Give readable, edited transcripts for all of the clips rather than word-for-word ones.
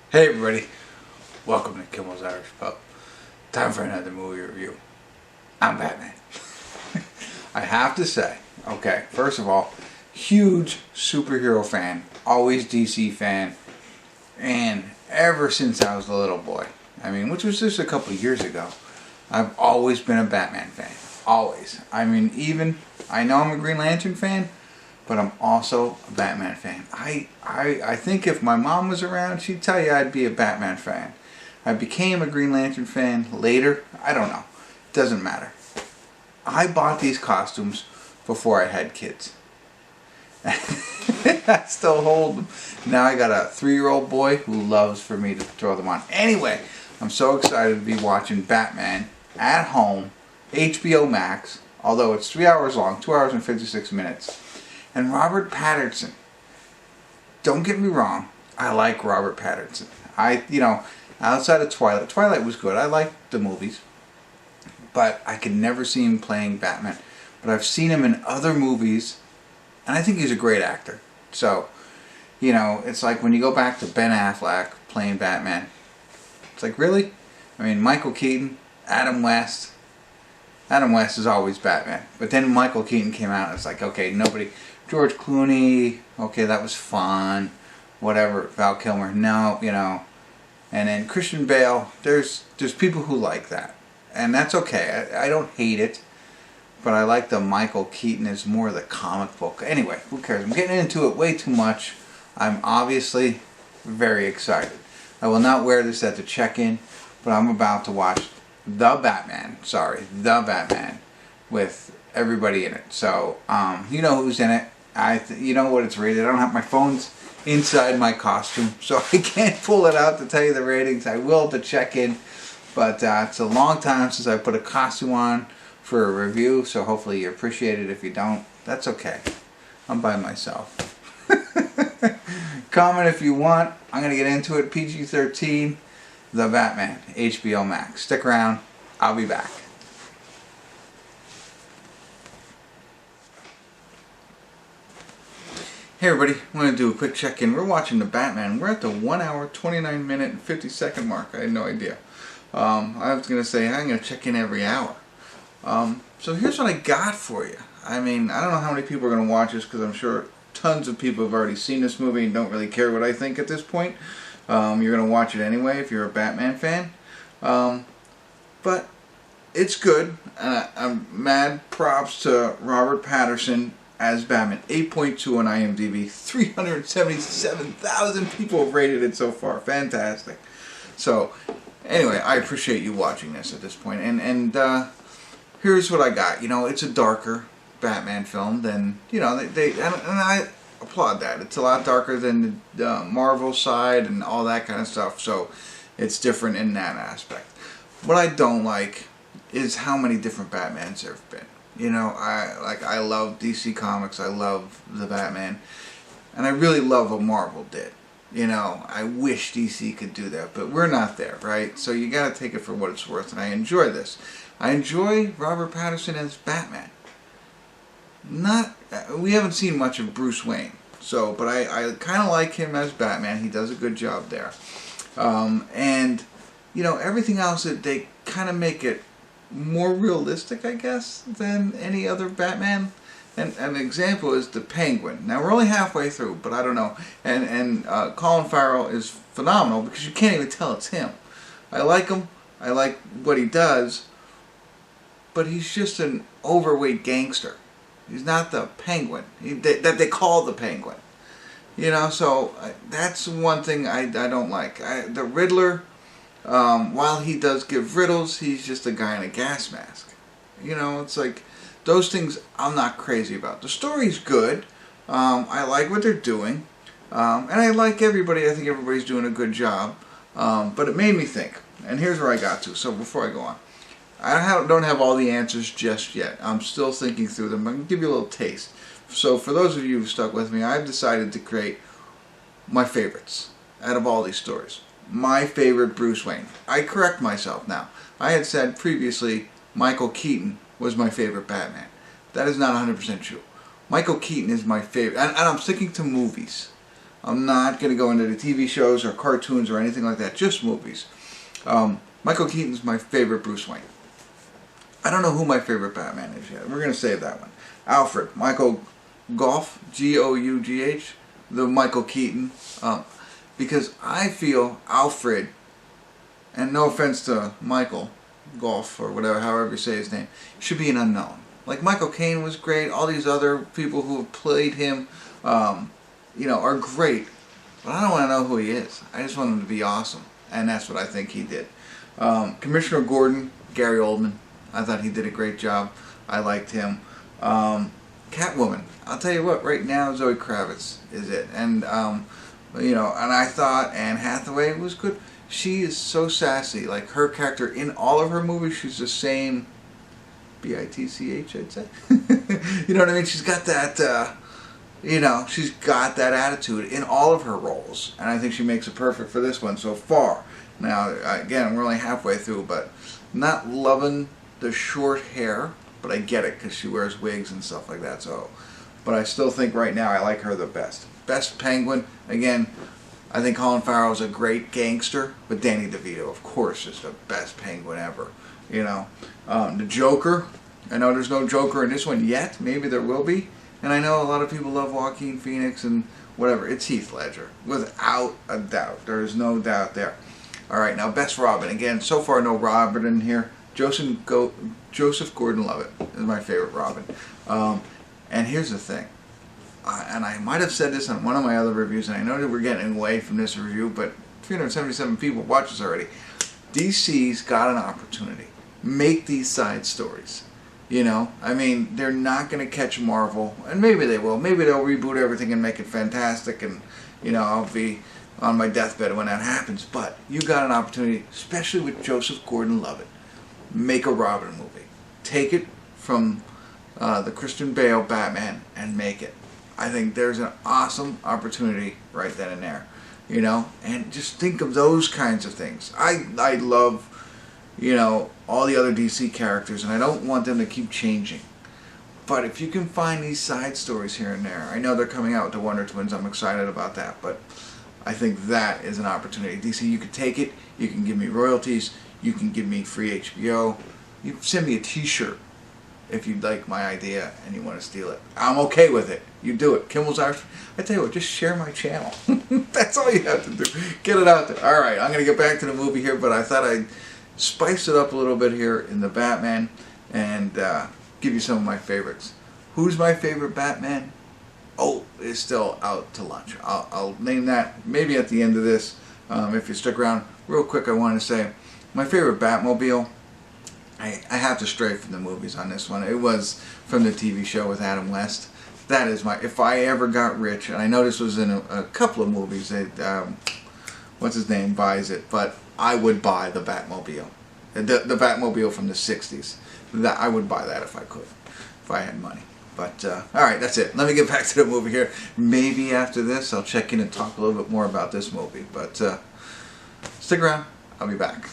Hey everybody, welcome to Kimmel's Irish Pub. Time for another movie review. I'm Batman. I have to say, okay, first of all, huge superhero fan, always DC fan, and ever since I was a little boy, which was just a couple of years ago, I've always been a Batman fan. Always. I know I'm a Green Lantern fan, but I'm also a Batman fan. I think if my mom was around, she'd tell you I'd be a Batman fan. I became a Green Lantern fan later. I don't know. It doesn't matter. I bought these costumes before I had kids. I still hold them. Now I got a 3-year-old boy who loves for me to throw them on. Anyway, I'm so excited to be watching Batman at home, HBO Max, although it's 3 hours long, 2 hours and 56 minutes. And Robert Pattinson. Don't get me wrong, I like Robert Pattinson. Outside of Twilight. Twilight was good. I liked the movies. But I could never see him playing Batman. But I've seen him in other movies, and I think he's a great actor. So, it's like when you go back to Ben Affleck playing Batman. It's like, really? Michael Keaton, Adam West. Adam West is always Batman. But then Michael Keaton came out and it's like, okay, nobody... George Clooney, okay, that was fun. Whatever, Val Kilmer, no, And then Christian Bale, there's people who like that. And that's okay. I don't hate it. But I like the Michael Keaton is more the comic book. Anyway, who cares? I'm getting into it way too much. I'm obviously very excited. I will not wear this at the check-in, but I'm about to watch The Batman with everybody in it. So, you know who's in it. You know what it's rated. I don't have my phone's inside my costume, so I can't pull it out to tell you the ratings. I will at the check-in, but it's a long time since I put a costume on for a review, so hopefully you appreciate it. If you don't, that's okay. I'm by myself. Comment if you want. I'm going to get into it. PG-13, The Batman, HBO Max. Stick around. I'll be back. Hey everybody, I want to do a quick check-in. We're watching The Batman. We're at the 1 hour, 29 minute, and 50 second mark. I had no idea. I was going to say, I'm going to check in every hour. So here's what I got for you. I don't know how many people are going to watch this because I'm sure tons of people have already seen this movie and don't really care what I think at this point. You're going to watch it anyway if you're a Batman fan. But it's good. I'm mad props to Robert Pattinson as Batman. 8.2 on IMDb. 377,000 people have rated it so far. Fantastic. So, anyway, I appreciate you watching this at this point. And here's what I got. It's a darker Batman film than, and I applaud that. It's a lot darker than the Marvel side and all that kind of stuff. So, it's different in that aspect. What I don't like is how many different Batmans there have been. I love DC Comics, I love the Batman, and I really love what Marvel did. I wish DC could do that, but we're not there, right? So you gotta take it for what it's worth, and I enjoy this. I enjoy Robert Pattinson as Batman. We haven't seen much of Bruce Wayne, but I kind of like him as Batman. He does a good job there. And, everything else, they kind of make it more realistic, I guess, than any other Batman. And an example is the Penguin. Now we're only halfway through, but I don't know. And Colin Farrell is phenomenal because you can't even tell it's him. I like him. I like what he does. But he's just an overweight gangster. He's not the Penguin that they call the Penguin. So that's one thing I don't like. The Riddler. While he does give riddles, he's just a guy in a gas mask. It's like, those things I'm not crazy about. The story's good. I like what they're doing. And I like everybody. I think everybody's doing a good job. But it made me think. And here's where I got to. So before I go on. I don't have all the answers just yet. I'm still thinking through them. I'm going to give you a little taste. So for those of you who've stuck with me, I've decided to create my favorites out of all these stories. My favorite Bruce Wayne. I correct myself now. I had said previously Michael Keaton was my favorite Batman. That is not 100% true. Michael Keaton is my favorite. And I'm sticking to movies. I'm not going to go into the TV shows or cartoons or anything like that, just movies. Michael Keaton's my favorite Bruce Wayne. I don't know who my favorite Batman is yet. We're going to save that one. Alfred, Michael Gough, Gough, the Michael Keaton. Because I feel Alfred, and no offense to Michael Gough or whatever, however you say his name, should be an unknown. Like Michael Caine was great. All these other people who have played him, are great. But I don't want to know who he is. I just want him to be awesome. And that's what I think he did. Commissioner Gordon, Gary Oldman. I thought he did a great job. I liked him. Catwoman. I'll tell you what, right now Zoe Kravitz is it. And, and I thought Anne Hathaway was good. She is so sassy. Like her character in all of her movies, she's the same B-I-T-C-H, I'd say. You know what I mean? She's got that, she's got that attitude in all of her roles. And I think she makes it perfect for this one so far. Now, again, we're only halfway through, but not loving the short hair, but I get it because she wears wigs and stuff like that. So, but I still think right now I like her the best. Best Penguin, again, I think Colin Farrell is a great gangster, but Danny DeVito, of course, is the best Penguin ever. The Joker, I know there's no Joker in this one yet. Maybe there will be. And I know a lot of people love Joaquin Phoenix and whatever. It's Heath Ledger, without a doubt. There is no doubt there. All right, now Best Robin. Again, so far no Robin in here. Joseph Gordon-Levitt is my favorite Robin. And here's the thing. And I might have said this on one of my other reviews, and I know that we're getting away from this review, but 377 people watch this already. DC's got an opportunity. Make these side stories. I mean, they're not going to catch Marvel, and maybe they will. Maybe they'll reboot everything and make it fantastic, and, I'll be on my deathbed when that happens. But you got an opportunity, especially with Joseph Gordon-Levitt. Make a Robin movie. Take it from the Christian Bale Batman and make it. I think there's an awesome opportunity right then and there. And just think of those kinds of things. I love, all the other DC characters, and I don't want them to keep changing. But if you can find these side stories here and there, I know they're coming out with the Wonder Twins, I'm excited about that, but I think that is an opportunity. DC, you can take it, you can give me royalties, you can give me free HBO, you send me a t-shirt if you like my idea and you want to steal it. I'm okay with it. You do it. Kimmel's Art. I tell you what, just share my channel. That's all you have to do. Get it out there. All right, I'm going to get back to the movie here, but I thought I'd spice it up a little bit here in the Batman and give you some of my favorites. Who's my favorite Batman? Oh, it's still out to lunch. I'll name that maybe at the end of this. If you stick around, real quick, I want to say my favorite Batmobile. I have to stray from the movies on this one. It was from the TV show with Adam West. That is my, if I ever got rich, and I know this was in a couple of movies, what's his name buys it, but I would buy the Batmobile. The Batmobile from the 60s. I would buy that if I could, if I had money. But, alright, that's it. Let me get back to the movie here. Maybe after this I'll check in and talk a little bit more about this movie. But, stick around. I'll be back.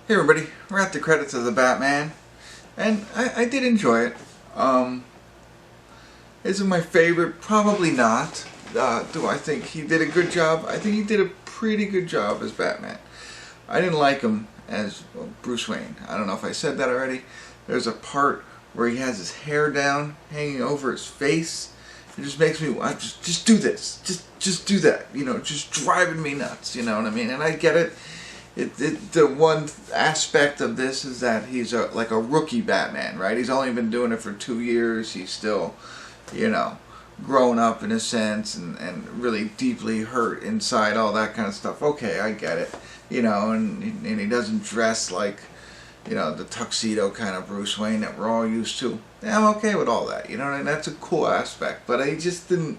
Hey everybody, we're at the credits of the Batman, and I did enjoy it. Is it my favorite? Probably not. Do I think he did a good job? I think he did a pretty good job as Batman. I didn't like him as Bruce Wayne. I don't know if I said that already. There's a part where he has his hair down, hanging over his face. It just makes me want just do this. Just do that. Just driving me nuts. You know what I mean? And I get it. The one aspect of this is that he's like a rookie Batman, right? He's only been doing it for 2 years. He's still, grown up in a sense and really deeply hurt inside, all that kind of stuff. Okay, I get it. And he doesn't dress like, the tuxedo kind of Bruce Wayne that we're all used to. Yeah, I'm okay with all that. And that's a cool aspect. But I just didn't,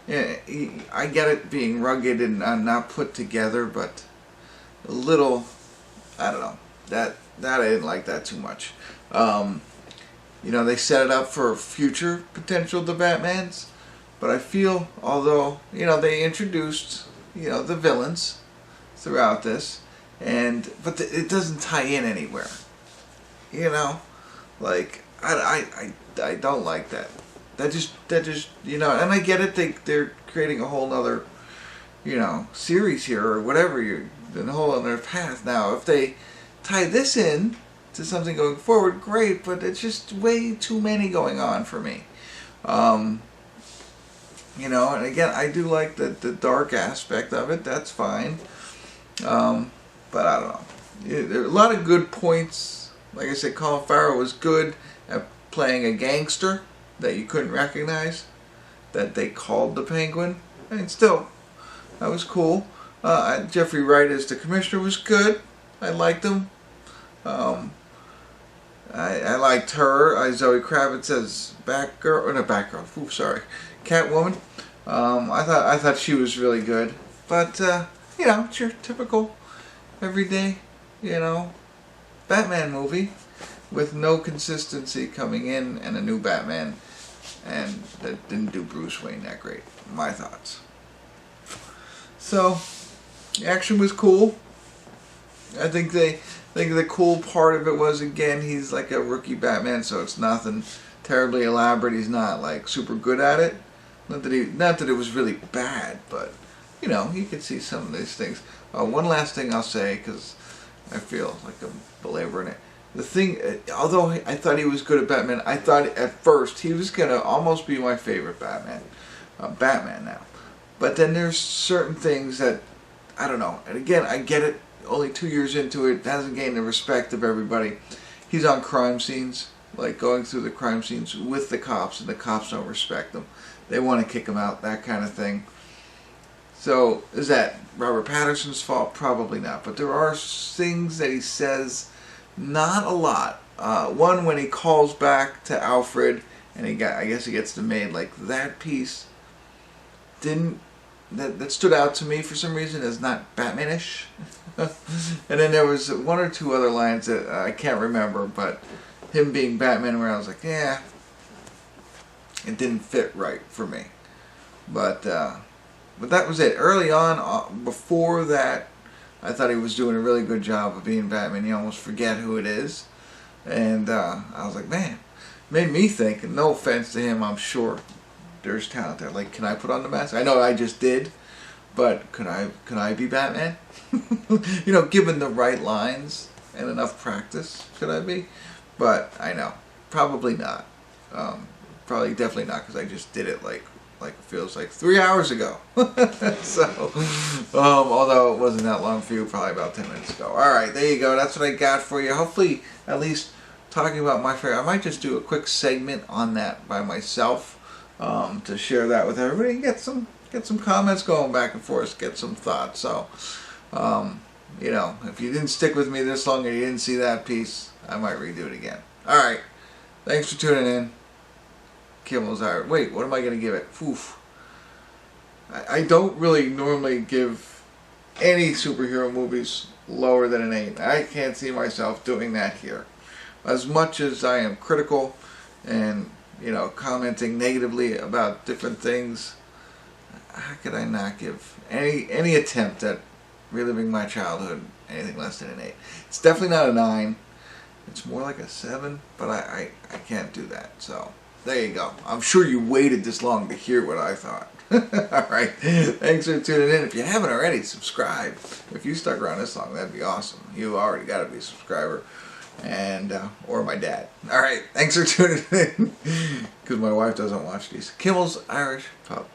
I get it being rugged and not put together, but a little, I don't know, that I didn't like that too much. They set it up for future potential the Batmans, but I feel, although, they introduced, the villains throughout this, but it doesn't tie in anywhere. Like, I don't like that. That just you know, and I get it. They're creating a whole nother, you know, series here or whatever. You're in a whole other path now. If they tie this in to something going forward, great. But it's just way too many going on for me. You know, and again, I do like the dark aspect of it. That's fine. But I don't know. There are a lot of good points. Like I said, Colin Farrell was good at playing a gangster that you couldn't recognize, that they called the Penguin. I mean, still, that was cool. Jeffrey Wright as the Commissioner was good. I liked him. I liked her. Zoe Kravitz as Batgirl, or not Batgirl. Ooh, sorry, Catwoman. I thought she was really good. But you know, it's your typical everyday, you know, Batman movie with no consistency coming in, and a new Batman, and that didn't do Bruce Wayne that great. My thoughts. So the action was cool. I think the cool part of it was, again, he's like a rookie Batman, so it's nothing terribly elaborate. He's not like super good at it. Not that it was really bad, but you know, you could see some of these things. One last thing I'll say, because I feel like I'm belaboring it. The thing, although I thought he was good at Batman, I thought at first he was gonna almost be my favorite Batman now. But then there's certain things that I don't know. And again, I get it. Only 2 years into it, hasn't gained the respect of everybody. He's on crime scenes, like going through the crime scenes with the cops, and the cops don't respect him. They want to kick him out, that kind of thing. So, is that Robert Pattinson's fault? Probably not. But there are things that he says, not a lot. One, when he calls back to Alfred, and I guess he gets the maid, like that piece that stood out to me for some reason as not Batman-ish. And then there was one or two other lines that I can't remember, but him being Batman, where I was like, yeah, it didn't fit right for me. But that was it. Early on, before that, I thought he was doing a really good job of being Batman. You almost forget who it is. And I was like, man, made me think, and no offense to him, I'm sure there's talent there. Like, can I put on the mask? I know I just did, but can I be Batman? You know, given the right lines and enough practice, could I be? But I know, probably not. Probably definitely not, because I just did it like it feels like 3 hours ago. So, although it wasn't that long for you, probably about 10 minutes ago. All right, there you go. That's what I got for you. Hopefully, at least talking about my favorite. I might just do a quick segment on that by myself to share that with everybody and get some comments going back and forth, get some thoughts. So, you know, if you didn't stick with me this long and you didn't see that piece, I might redo it again. All right, thanks for tuning in. Kimmel's Hour. Wait, what am I going to give it? Oof. I don't really normally give any superhero movies lower than an 8. I can't see myself doing that here. As much as I am critical and, you know, commenting negatively about different things, how could I not give any attempt at reliving my childhood anything less than an 8? It's definitely not a 9. It's more like a 7, but I can't do that. So there you go. I'm sure you waited this long to hear what I thought. All right. Thanks for tuning in. If you haven't already, subscribe. If you stuck around this long, that'd be awesome. You already got to be a subscriber. And, or my dad. All right. Thanks for tuning in. Because my wife doesn't watch these. Kimmel's Irish Pub.